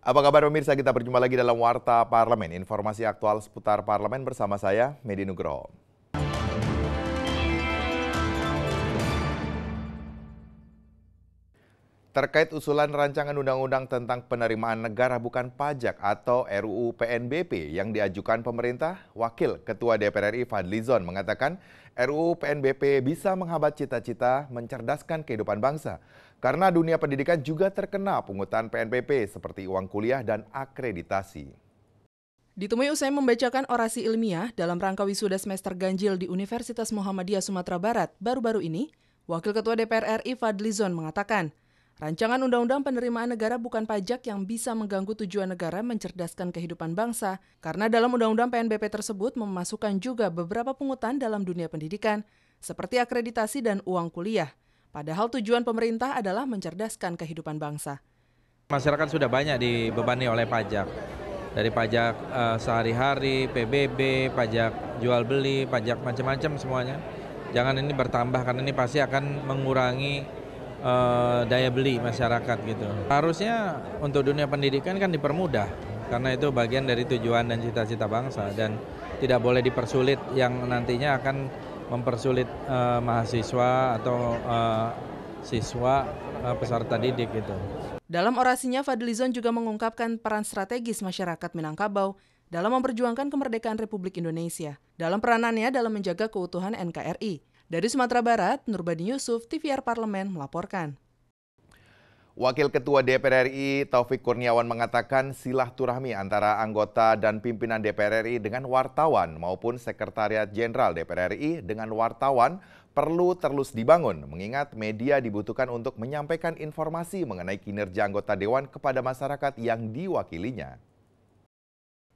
Apa kabar pemirsa? Kita berjumpa lagi dalam Warta Parlemen. Informasi aktual seputar parlemen bersama saya, Medi Nugroho. Terkait usulan rancangan undang-undang tentang penerimaan negara bukan pajak atau RUU PNBP yang diajukan pemerintah, Wakil Ketua DPR RI Fadlizon mengatakan RUU PNBP bisa menghambat cita-cita mencerdaskan kehidupan bangsa. Karena dunia pendidikan juga terkena pungutan PNBP seperti uang kuliah dan akreditasi. Ditemui usai membacakan orasi ilmiah dalam rangka wisuda semester ganjil di Universitas Muhammadiyah Sumatera Barat baru-baru ini, Wakil Ketua DPR RI Fadlizon mengatakan, rancangan undang-undang penerimaan negara bukan pajak yang bisa mengganggu tujuan negara mencerdaskan kehidupan bangsa, karena dalam undang-undang PNBP tersebut memasukkan juga beberapa pungutan dalam dunia pendidikan, seperti akreditasi dan uang kuliah. Padahal tujuan pemerintah adalah mencerdaskan kehidupan bangsa. Masyarakat sudah banyak dibebani oleh pajak. Dari pajak sehari-hari, PBB, pajak jual beli, pajak macam-macam semuanya. Jangan ini bertambah karena ini pasti akan mengurangi daya beli masyarakat gitu. Harusnya untuk dunia pendidikan kan dipermudah karena itu bagian dari tujuan dan cita-cita bangsa dan tidak boleh dipersulit yang nantinya akan mempersulit mahasiswa atau siswa peserta didik gitu. Dalam orasinya, Fadlizon juga mengungkapkan peran strategis masyarakat Minangkabau dalam memperjuangkan kemerdekaan Republik Indonesia, dalam peranannya dalam menjaga keutuhan NKRI. Dari Sumatera Barat, Nurbani Yusuf, TVR Parlemen melaporkan. Wakil Ketua DPR RI Taufik Kurniawan mengatakan silaturahmi antara anggota dan pimpinan DPR RI dengan wartawan maupun Sekretariat Jenderal DPR RI dengan wartawan perlu terus dibangun, mengingat media dibutuhkan untuk menyampaikan informasi mengenai kinerja anggota Dewan kepada masyarakat yang diwakilinya.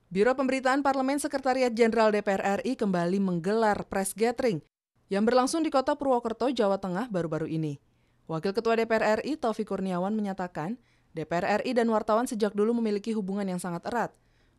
Biro Pemberitaan Parlemen Sekretariat Jenderal DPR RI kembali menggelar press gathering yang berlangsung di Kota Purwokerto, Jawa Tengah baru-baru ini. Wakil Ketua DPR RI Taufik Kurniawan menyatakan, DPR RI dan wartawan sejak dulu memiliki hubungan yang sangat erat.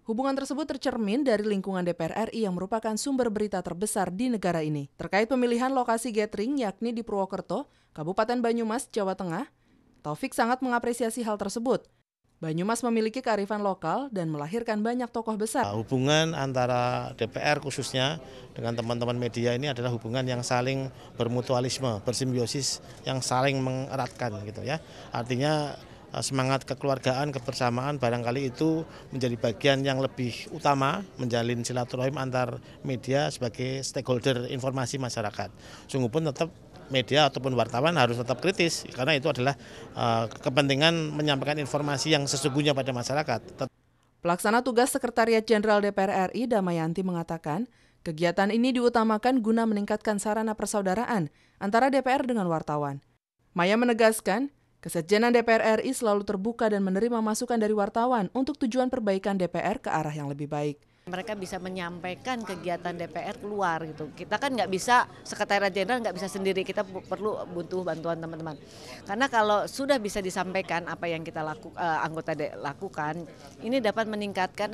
Hubungan tersebut tercermin dari lingkungan DPR RI yang merupakan sumber berita terbesar di negara ini. Terkait pemilihan lokasi gathering yakni di Purwokerto, Kabupaten Banyumas, Jawa Tengah, Taufik sangat mengapresiasi hal tersebut. Banyumas memiliki kearifan lokal dan melahirkan banyak tokoh besar. Hubungan antara DPR khususnya dengan teman-teman media ini adalah hubungan yang saling bermutualisme, bersimbiosis, yang saling mengeratkan gitu ya. Artinya semangat kekeluargaan, kebersamaan barangkali itu menjadi bagian yang lebih utama menjalin silaturahim antar media sebagai stakeholder informasi masyarakat. Sungguh pun tetap media ataupun wartawan harus tetap kritis karena itu adalah kepentingan menyampaikan informasi yang sesungguhnya pada masyarakat. Pelaksana tugas Sekretariat Jenderal DPR RI Damayanti mengatakan, kegiatan ini diutamakan guna meningkatkan sarana persaudaraan antara DPR dengan wartawan. Maya menegaskan, Kesekjenan DPR RI selalu terbuka dan menerima masukan dari wartawan untuk tujuan perbaikan DPR ke arah yang lebih baik. Mereka bisa menyampaikan kegiatan DPR keluar gitu. Kita kan nggak bisa, Sekretariat Jenderal nggak bisa sendiri, kita perlu butuh bantuan teman-teman. Karena kalau sudah bisa disampaikan apa yang kita anggota lakukan, ini dapat meningkatkan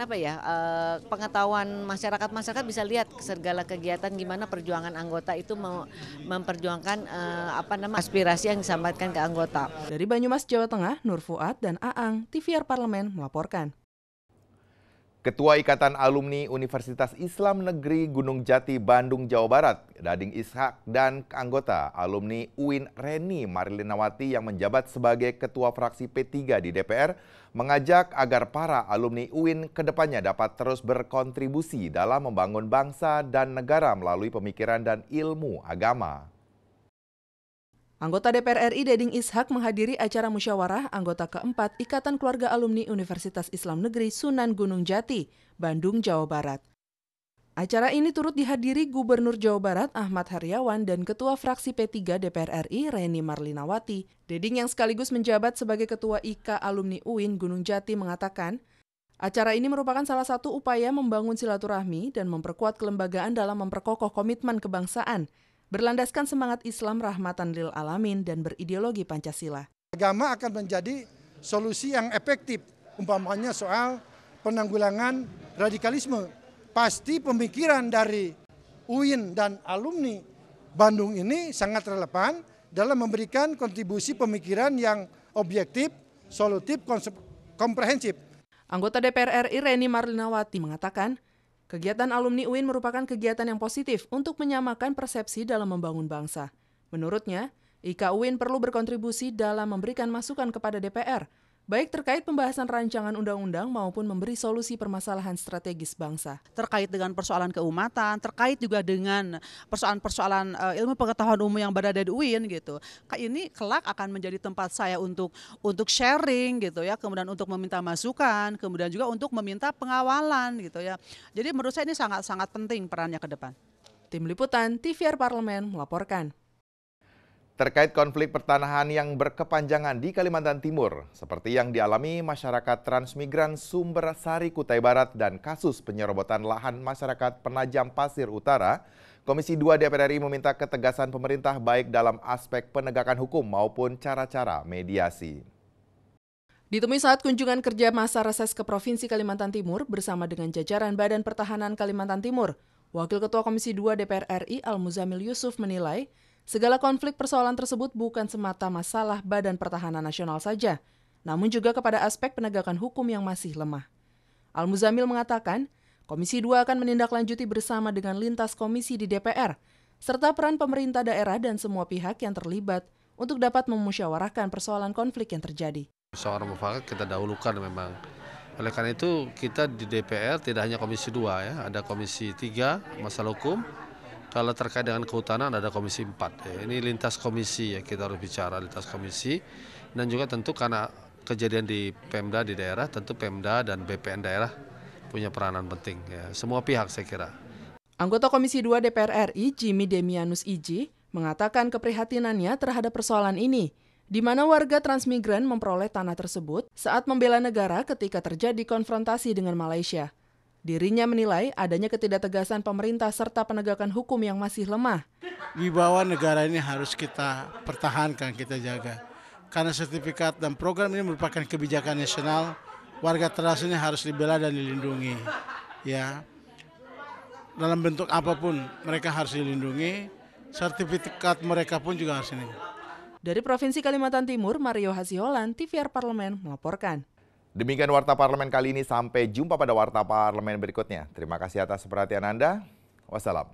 pengetahuan masyarakat bisa lihat segala kegiatan gimana perjuangan anggota itu memperjuangkan aspirasi yang disampaikan ke anggota. Dari Banyumas, Jawa Tengah, Nur Fuad dan Aang, TVR Parlemen melaporkan. Ketua Ikatan Alumni Universitas Islam Negeri Gunung Jati, Bandung, Jawa Barat, Dading Ishak, dan anggota alumni UIN Reni Marlinawati yang menjabat sebagai Ketua Fraksi P3 di DPR, mengajak agar para alumni UIN kedepannya dapat terus berkontribusi dalam membangun bangsa dan negara melalui pemikiran dan ilmu agama. Anggota DPR RI Dading Ishak menghadiri acara musyawarah anggota keempat Ikatan Keluarga Alumni Universitas Islam Negeri Sunan Gunung Jati, Bandung, Jawa Barat. Acara ini turut dihadiri Gubernur Jawa Barat Ahmad Heriawan dan Ketua Fraksi P3 DPR RI Reni Marlinawati. Dading yang sekaligus menjabat sebagai Ketua IK Alumni UIN Gunung Jati mengatakan, acara ini merupakan salah satu upaya membangun silaturahmi dan memperkuat kelembagaan dalam memperkokoh komitmen kebangsaan, berlandaskan semangat Islam rahmatan lil alamin dan berideologi Pancasila. Agama akan menjadi solusi yang efektif, umpamanya soal penanggulangan radikalisme. Pasti pemikiran dari UIN dan alumni Bandung ini sangat relevan dalam memberikan kontribusi pemikiran yang objektif, solutif, komprehensif. Anggota DPR RI Reni Marlinawati mengatakan, kegiatan alumni UIN merupakan kegiatan yang positif untuk menyamakan persepsi dalam membangun bangsa. Menurutnya, IKA UIN perlu berkontribusi dalam memberikan masukan kepada DPR, baik terkait pembahasan rancangan undang-undang maupun memberi solusi permasalahan strategis bangsa. Terkait dengan persoalan keumatan, terkait juga dengan persoalan-persoalan ilmu pengetahuan umum yang berada di UIN gitu. Ini kelak akan menjadi tempat saya untuk sharing gitu ya, kemudian untuk meminta masukan, kemudian juga untuk meminta pengawalan gitu ya. Jadi menurut saya ini sangat-sangat penting perannya ke depan. Tim Liputan TVR Parlemen melaporkan. Terkait konflik pertanahan yang berkepanjangan di Kalimantan Timur, seperti yang dialami masyarakat transmigran Sumber Sari Kutai Barat dan kasus penyerobotan lahan masyarakat Penajam Pasir Utara, Komisi 2 DPR RI meminta ketegasan pemerintah baik dalam aspek penegakan hukum maupun cara-cara mediasi. Ditemui saat kunjungan kerja masa reses ke Provinsi Kalimantan Timur bersama dengan jajaran Badan Pertahanan Kalimantan Timur, Wakil Ketua Komisi 2 DPR RI Al-Muzamil Yusuf menilai, segala konflik persoalan tersebut bukan semata masalah Badan Pertahanan Nasional saja, namun juga kepada aspek penegakan hukum yang masih lemah. Al-Muzamil mengatakan, Komisi 2 akan menindaklanjuti bersama dengan lintas komisi di DPR, serta peran pemerintah daerah dan semua pihak yang terlibat untuk dapat memusyawarahkan persoalan konflik yang terjadi. Soal mufakat kita dahulukan memang. Oleh karena itu kita di DPR tidak hanya Komisi 2 ya, ada Komisi 3 masalah hukum. Kalau terkait dengan kehutanan ada Komisi 4. Ya. Ini lintas komisi ya, kita harus bicara lintas komisi. Dan juga tentu karena kejadian di Pemda di daerah, tentu Pemda dan BPN daerah punya peranan penting. Ya. Semua pihak saya kira. Anggota Komisi 2 DPR RI Jimmy Demianus Iji mengatakan keprihatinannya terhadap persoalan ini, di mana warga transmigran memperoleh tanah tersebut saat membela negara ketika terjadi konfrontasi dengan Malaysia. Dirinya menilai adanya ketidaktegasan pemerintah serta penegakan hukum yang masih lemah. Wibawa negara ini harus kita pertahankan, kita jaga. Karena sertifikat dan program ini merupakan kebijakan nasional, warga trans ini harus dibela dan dilindungi. Ya, dalam bentuk apapun mereka harus dilindungi, sertifikat mereka pun juga harus ini. Dari Provinsi Kalimantan Timur, Mario Hasiholan, TVR Parlemen melaporkan. Demikian Warta Parlemen kali ini, sampai jumpa pada Warta Parlemen berikutnya. Terima kasih atas perhatian Anda. Wassalam.